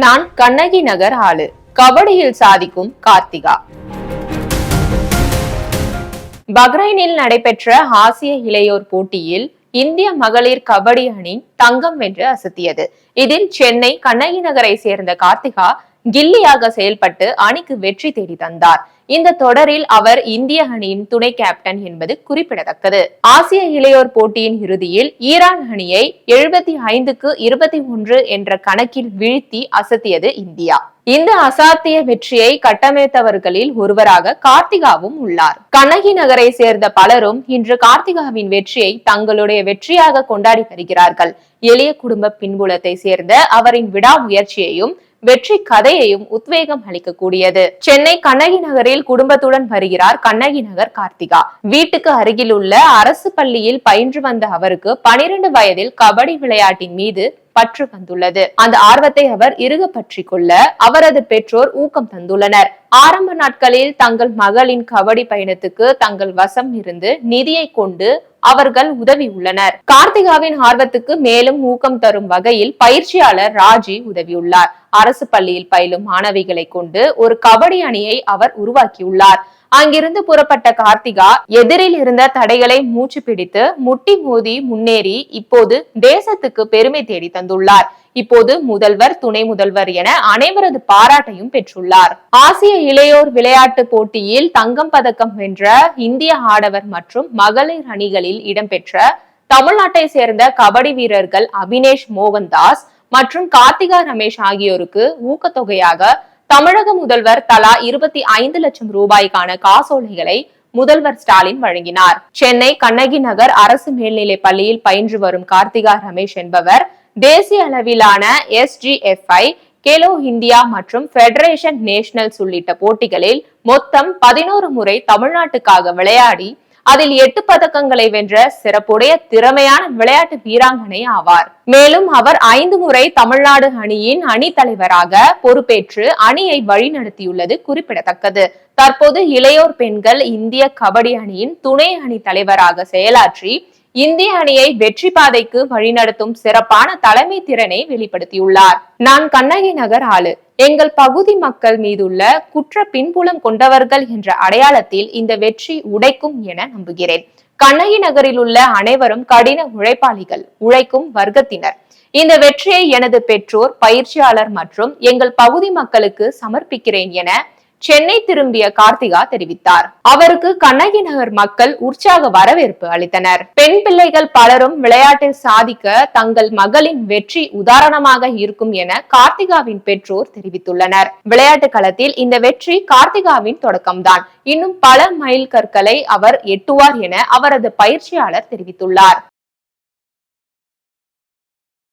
நான் கண்ணகி நகர் ஆளு. கபடியில் சாதிக்கும் கார்த்திகா. பஹ்ரைனில் நடைபெற்ற ஆசிய இளையோர் போட்டியில் இந்திய மகளிர் கபடி அணி தங்கம் வென்று அசத்தியது. இதில் சென்னை கண்ணகி நகரை சேர்ந்த கார்த்திகா கில்லியாக செயல்பட்டு அணிக்கு வெற்றி தேடி தந்தார். இந்த தொடரில் அவர் இந்திய அணியின் துணை கேப்டன் என்பது குறிப்பிடத்தக்கது. ஆசிய இளையோர் போட்டியின் இறுதியில் ஈரான் அணியை 75-21 என்ற கணக்கில் வீழ்த்தி அசத்தியது இந்தியா. இந்த அசாத்திய வெற்றியை கட்டமைத்தவர்களில் ஒருவராக கார்த்திகாவும் உள்ளார். கண்ணகி நகரை சேர்ந்த பலரும் இன்று கார்த்திகாவின் வெற்றியை தங்களுடைய வெற்றியாக கொண்டாடி வருகிறார்கள். எளிய குடும்ப பின்புலத்தை சேர்ந்த அவரின் விடாமுயற்சியையும் வெற்றி கதையையும் உத்வேகம் அளிக்கக்கூடியது. சென்னை கண்ணகி நகரில் குடும்பத்துடன் வருகிறார் கண்ணகி நகர் கார்த்திகா. வீட்டுக்கு அருகில் உள்ள அரசு பள்ளியில் பயின்று வந்த அவருக்கு 12 வயதில் கபடி விளையாட்டின் மீது பற்று வந்துள்ளது. அந்த ஆர்வத்தை அவர் இறுக பற்றி கொள்ள அவரது பெற்றோர் ஊக்கம் தந்துள்ளனர். ஆரம்ப நாட்களில் தங்கள் மகளின் கபடி பயணத்துக்கு தங்கள் வசம் இருந்து நிதியை கொண்டு அவர்கள் உதவியுள்ளனர். கார்த்திகாவின் ஆர்வத்துக்கு மேலும் ஊக்கம் தரும் வகையில் பயிற்சியாளர் ராஜி உதவியுள்ளார். அரசு பள்ளியில் பயிலும் மாணவிகளை கொண்டு ஒரு கபடி அணியை அவர் உருவாக்கியுள்ளார். அங்கிருந்து புறப்பட்ட கார்த்திகா எதிரில் இருந்த தடைகளை மூச்சு பிடித்து முட்டி மோதி முன்னேறி இப்போது தேசத்துக்கு பெருமை தேடி தந்துள்ளார். இப்போது முதல்வர், துணை முதல்வர் என அனைவரது பாராட்டையும் பெற்றுள்ளார். ஆசிய இளையோர் விளையாட்டு போட்டியில் தங்கம் பதக்கம் வென்ற இந்திய ஆடவர் மற்றும் மகளிர் அணிகளில் இடம்பெற்ற தமிழ்நாட்டை சேர்ந்த கபடி வீரர்கள் அபினேஷ் மோகன்தாஸ் மற்றும் கார்த்திகா ரமேஷ் ஆகியோருக்கு ஊக்கத்தொகையாக தமிழக முதல்வர் தலா 25 லட்சம் ரூபாய்க்கான காசோலைகளை முதல்வர் ஸ்டாலின் வழங்கினார். சென்னை கண்ணகி நகர் அரசு மேல்நிலைப் பள்ளியில் பயின்று வரும் கார்த்திகா ரமேஷ் என்பவர் தேசிய அளவிலான SGFI, கேலோ இந்தியா மற்றும் பெடரேஷன் நேஷனல்ஸ் உள்ளிட்ட போட்டிகளில் மொத்தம் 11 முறை தமிழ்நாட்டுக்காக விளையாடி அதில் 8 பதக்கங்களை வென்ற சிறப்புடைய திறமையான விளையாட்டு வீராங்கனை ஆவார். மேலும் அவர் 5 முறை தமிழ்நாடு அணியின் அணி தலைவராக பொறுப்பேற்று அணியை வழிநடத்தியுள்ளது குறிப்பிடத்தக்கது. தற்போது இளையோர் பெண்கள் இந்திய கபடி அணியின் துணை அணி தலைவராக செயலாற்றி இந்திய அணியை வெற்றி பாதைக்கு வழிநடத்தும் சிறப்பான தலைமை திறனை வெளிப்படுத்தியுள்ளார். நான் கண்ணகி நகர் ஆளு. எங்கள் பகுதி மக்கள் மீதுள்ள குற்ற பின்புலம் கொண்டவர்கள் என்ற அடையாளத்தில் இந்த வெற்றி உடைக்கும் என நம்புகிறேன். கண்ணகி நகரில் உள்ள அனைவரும் கடின உழைப்பாளிகள், உழைக்கும் வர்க்கத்தினர். இந்த வெற்றியை எனது பெற்றோர், பயிற்சியாளர் மற்றும் எங்கள் பகுதி மக்களுக்கு சமர்ப்பிக்கிறேன் என சென்னை திரும்பிய கார்த்திகா தெரிவித்தார். அவருக்கு கண்ணகி நகர் மக்கள் உற்சாக வரவேற்பு அளித்தனர். பெண் பிள்ளைகள் பலரும் விளையாட்டில் சாதிக்க தங்கள் மகளின் வெற்றி உதாரணமாக இருக்கும் என கார்த்திகாவின் பெற்றோர் தெரிவித்துள்ளனர். விளையாட்டு களத்தில் இந்த வெற்றி கார்த்திகாவின் தொடக்கம்தான். இன்னும் பல மைல் கற்களை அவர் எட்டுவார் என அவரது பயிற்சியாளர் தெரிவித்துள்ளார்.